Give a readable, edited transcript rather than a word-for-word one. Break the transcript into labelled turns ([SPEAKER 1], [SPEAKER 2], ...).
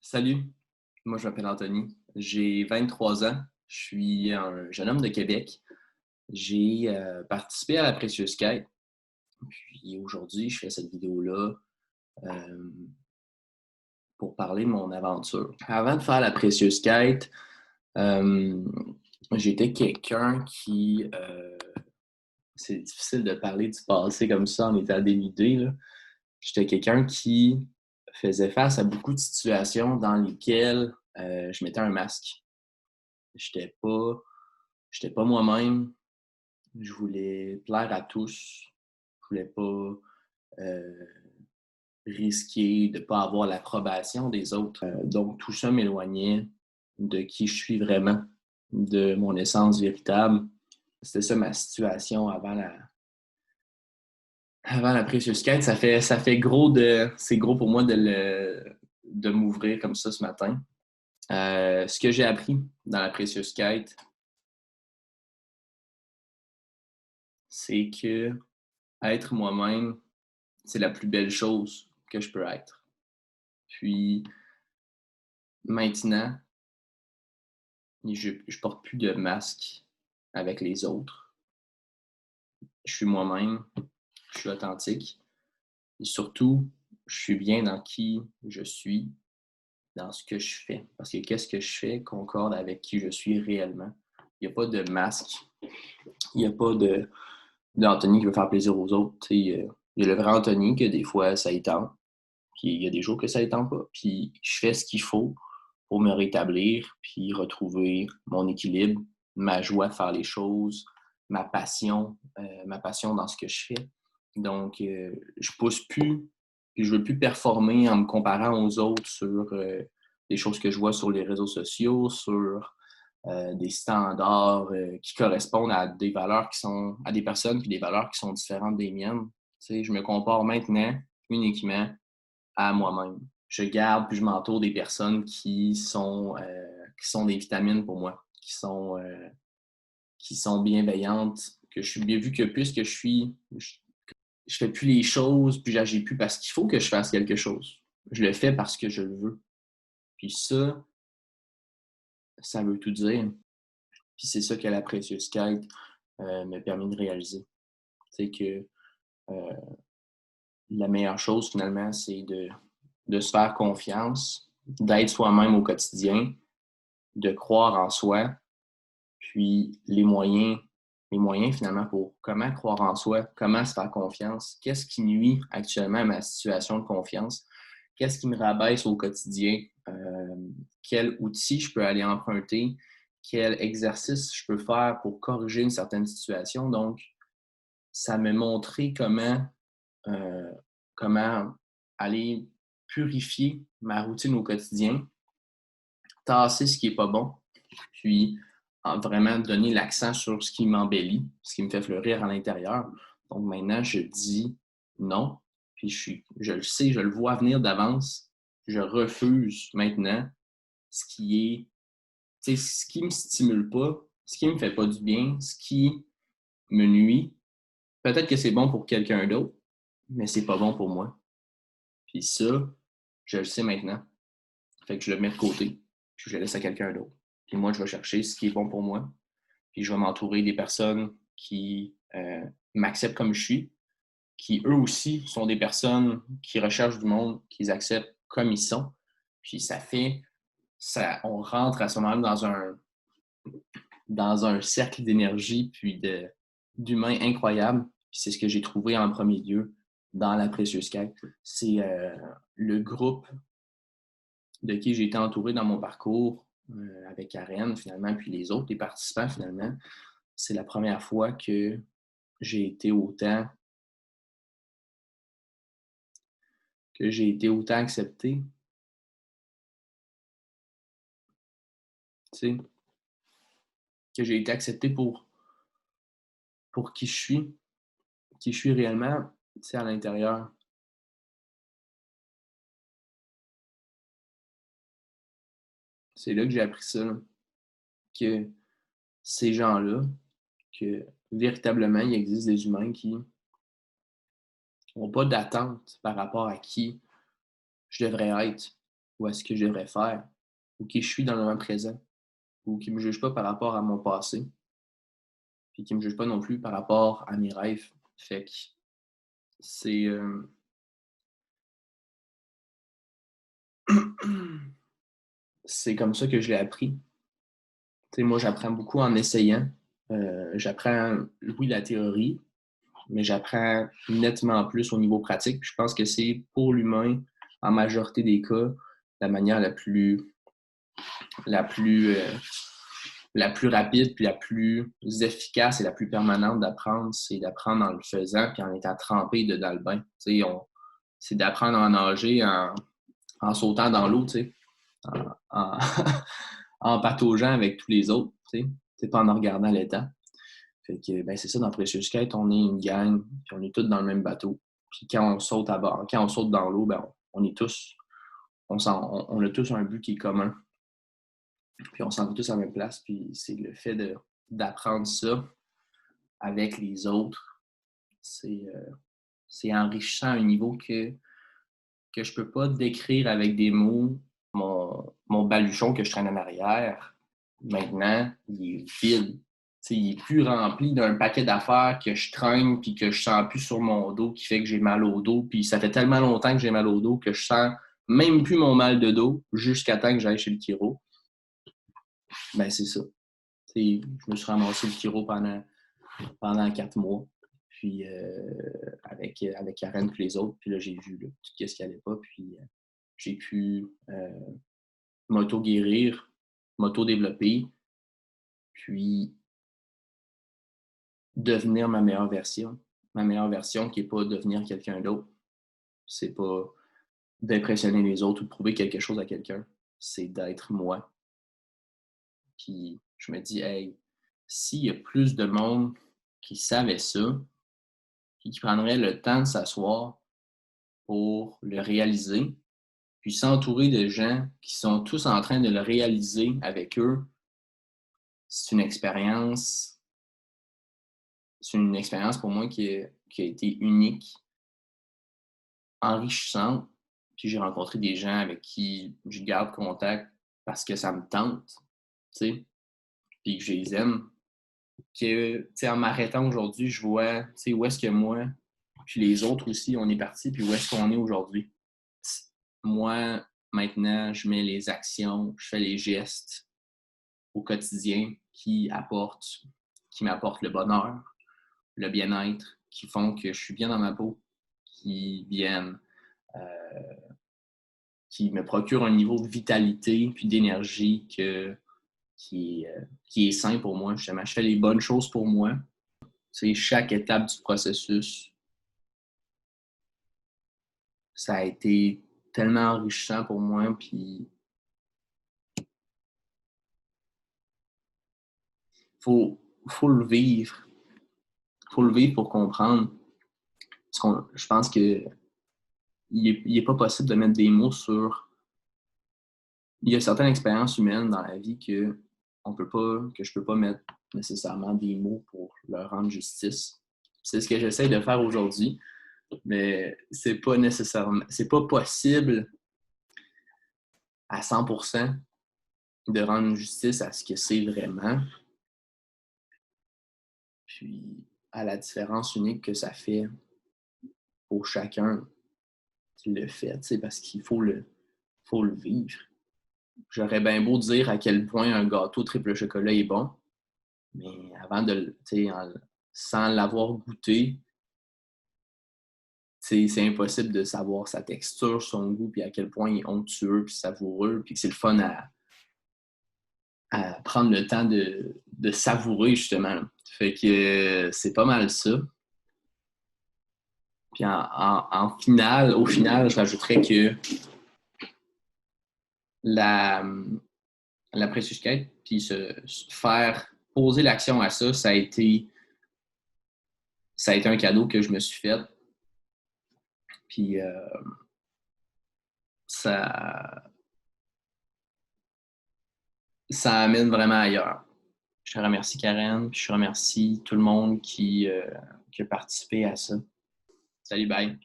[SPEAKER 1] Salut, moi je m'appelle Anthony, j'ai 23 ans, je suis un jeune homme de Québec. J'ai participé à la Precious Quête, puis aujourd'hui je fais cette vidéo-là euh, pour parler de mon aventure. Avant de faire la Precious Quête, euh, j'étais quelqu'un c'est difficile de parler du passé comme ça en état dénudé, là. J'étais quelqu'un qui faisait face à beaucoup de situations dans lesquelles je mettais un masque. J'étais pas, j'étais pas moi-même. Je voulais plaire à tous. Je voulais pas euh, risquer de pas avoir l'approbation des autres. Donc, tout ça m'éloignait de qui je suis vraiment, de mon essence véritable. C'était ça ma situation avant la Precious Quête. Ça fait c'est gros pour moi de m'ouvrir comme ça ce matin. Ce que j'ai appris dans la Precious Quête, c'est que être moi-même, c'est la plus belle chose que je peux être. Puis maintenant, je porte plus de masque avec les autres. Je suis moi-même, je suis authentique et surtout, je suis bien dans qui je suis, dans ce que je fais. Parce que qu'est-ce que je fais concorde avec qui je suis réellement. Il n'y a pas de masque, il n'y a pas d'Anthony qui veut faire plaisir aux autres. Il y a le vrai Anthony que des fois ça y tente, puis il y a des jours que ça y tente pas. Puis je fais ce qu'il faut pour me rétablir, puis retrouver mon équilibre, ma joie de faire les choses, ma passion dans ce que je fais. Donc, je pousse plus, puis je veux plus performer en me comparant aux autres sur des choses que je vois sur les réseaux sociaux, sur des standards qui correspondent à des valeurs à des personnes puis des valeurs qui sont différentes des miennes. Tu sais, je me compare maintenant uniquement à moi-même. Je garde puis je m'entoure des personnes qui sont des vitamines pour moi, qui sont bienveillantes, que je suis bien vu que plus que je fais plus les choses, puis j'agis plus parce qu'il faut que je fasse quelque chose. Je le fais parce que je le veux. Puis ça veut tout dire. Puis c'est ça que la Precious Quête m'a permis de réaliser. C'est que euh, la meilleure chose finalement, c'est de se faire confiance, d'être soi-même au quotidien, de croire en soi, puis les moyens finalement pour comment croire en soi, comment se faire confiance, qu'est-ce qui nuit actuellement à ma situation de confiance, qu'est-ce qui me rabaisse au quotidien, quel outil je peux aller emprunter, quel exercice je peux faire pour corriger une certaine situation. Donc, ça m'a montré euh, comment aller purifier ma routine au quotidien, tasser ce qui n'est pas bon, puis vraiment donner l'accent sur ce qui m'embellit, ce qui me fait fleurir à l'intérieur. Donc maintenant, je dis non, puis je le sais, je le vois venir d'avance. Je refuse maintenant ce qui est, ce qui me stimule pas, ce qui me fait pas du bien, ce qui me nuit. Peut-être que c'est bon pour quelqu'un d'autre, mais c'est pas bon pour moi. Puis ça, je le sais maintenant. Fait que je le mets de côté, puis je le laisse à quelqu'un d'autre. Puis moi, je vais chercher ce qui est bon pour moi, puis je vais m'entourer des personnes qui m'acceptent comme je suis, qui eux aussi sont des personnes qui recherchent du monde, qu'ils acceptent comme ils sont. Puis on rentre à ce moment-là dans un cercle d'énergie puis d'humains incroyables. Puis c'est ce que j'ai trouvé en premier lieu dans la Precious Quête. C'est le groupe de qui j'ai été entouré dans mon parcours avec Karen finalement, puis les participants finalement. C'est la première fois j'ai été autant j'ai été autant accepté, tu sais, que j'ai été accepté pour qui je suis réellement, tu sais, à l'intérieur. C'est là que j'ai appris ça, là, que ces gens-là, que véritablement, il existe des humains qui n'ont pas d'attente par rapport à qui je devrais être ou à ce que je devrais faire, ou qui je suis dans le moment présent, ou qui me juge pas par rapport à mon passé, puis qui me juge pas non plus par rapport à mes rêves. Fait que c'est, c'est comme ça que je l'ai appris. Tu sais, moi, j'apprends beaucoup en essayant. J'apprends, oui, la théorie, mais j'apprends nettement plus au niveau pratique. Puis je pense que c'est pour l'humain, en majorité des cas, la manière la plus, euh, la plus rapide, puis la plus efficace et la plus permanente d'apprendre, c'est d'apprendre en le faisant, puis en étant trempé dedans le bain. Tu sais, c'est d'apprendre à nager en sautant dans l'eau, tu sais, en, en pataugeant avec tous les autres, tu sais, c'est pas en regardant l'étang. Fait que, ben, c'est ça, dans Precious Skate, on est une gang, puis on est tous dans le même bateau. Puis quand on saute à bord, quand on saute dans l'eau, ben, on est tous, on a tous un but qui est commun. Puis on s'en va tous à la même place. Puis c'est le fait d'apprendre ça avec les autres, c'est c'est enrichissant à un niveau que je peux pas décrire avec des mots. Mon baluchon que je traîne en arrière, maintenant, il est vide. T'sais, il est plus rempli d'un paquet d'affaires que je traîne puis que je sens plus sur mon dos qui fait que j'ai mal au dos. Puis ça fait tellement longtemps que j'ai mal au dos que je sens même plus mon mal de dos jusqu'à temps que j'aille chez le chiro. Ben c'est ça. T'sais, je me suis ramassé le chiro pendant 4 mois. Puis avec Karen et les autres. Puis là, j'ai vu là, tout ce qui n'allait pas. Puis j'ai pu m'auto-guérir, m'auto-développer, puis devenir ma meilleure version. Ma meilleure version qui n'est pas devenir quelqu'un d'autre. C'est pas d'impressionner les autres ou de prouver quelque chose à quelqu'un. C'est d'être moi. Puis je me dis, hey, s'il y a plus de monde qui savait ça, puis qui prendrait le temps de s'asseoir pour le réaliser, puis s'entourer de gens qui sont tous en train de le réaliser avec eux, c'est une expérience pour moi qui a été unique, enrichissante. Puis j'ai rencontré des gens avec qui je garde contact parce que ça me tente, tu sais, puis que je les aime. Que, tu sais, en m'arrêtant aujourd'hui, je vois, tu sais, où est-ce que moi, puis les autres aussi, on est partis, puis où est-ce qu'on est aujourd'hui. Moi, maintenant, je mets les actions, je fais les gestes au quotidien qui m'apportent le bonheur, le bien-être, qui font que je suis bien dans ma peau, qui viennent, qui me procurent un niveau de vitalité puis d'énergie qui est sain pour moi. Justement, je fais les bonnes choses pour moi. C'est chaque étape du processus, ça a été tellement enrichissant pour moi. Puis faut, faut le vivre. Faut le vivre pour comprendre. Je pense que il est pas possible de mettre des mots sur. Il y a certaines expériences humaines dans la vie que je peux pas mettre nécessairement des mots pour leur rendre justice. C'est ce que j'essaie de faire aujourd'hui, mais c'est pas possible à 100% de rendre justice à ce que c'est vraiment, puis à la différence unique que ça fait pour chacun qui le fait, parce qu'il faut le vivre. J'aurais bien beau dire à quel point un gâteau triple chocolat est bon, mais avant de, sans l'avoir goûté, c'est impossible de savoir sa texture, son goût, puis à quel point il est onctueux, puis savoureux, puis que c'est le fun à prendre le temps de savourer, justement. Fait que c'est pas mal ça. Puis au final, je rajouterais que la, la Precious Quête, puis se faire poser l'action à ça, ça a été un cadeau que je me suis fait. Puis ça, ça amène vraiment ailleurs. Je te remercie, Karen, puis je remercie tout le monde qui a participé à ça. Salut, bye!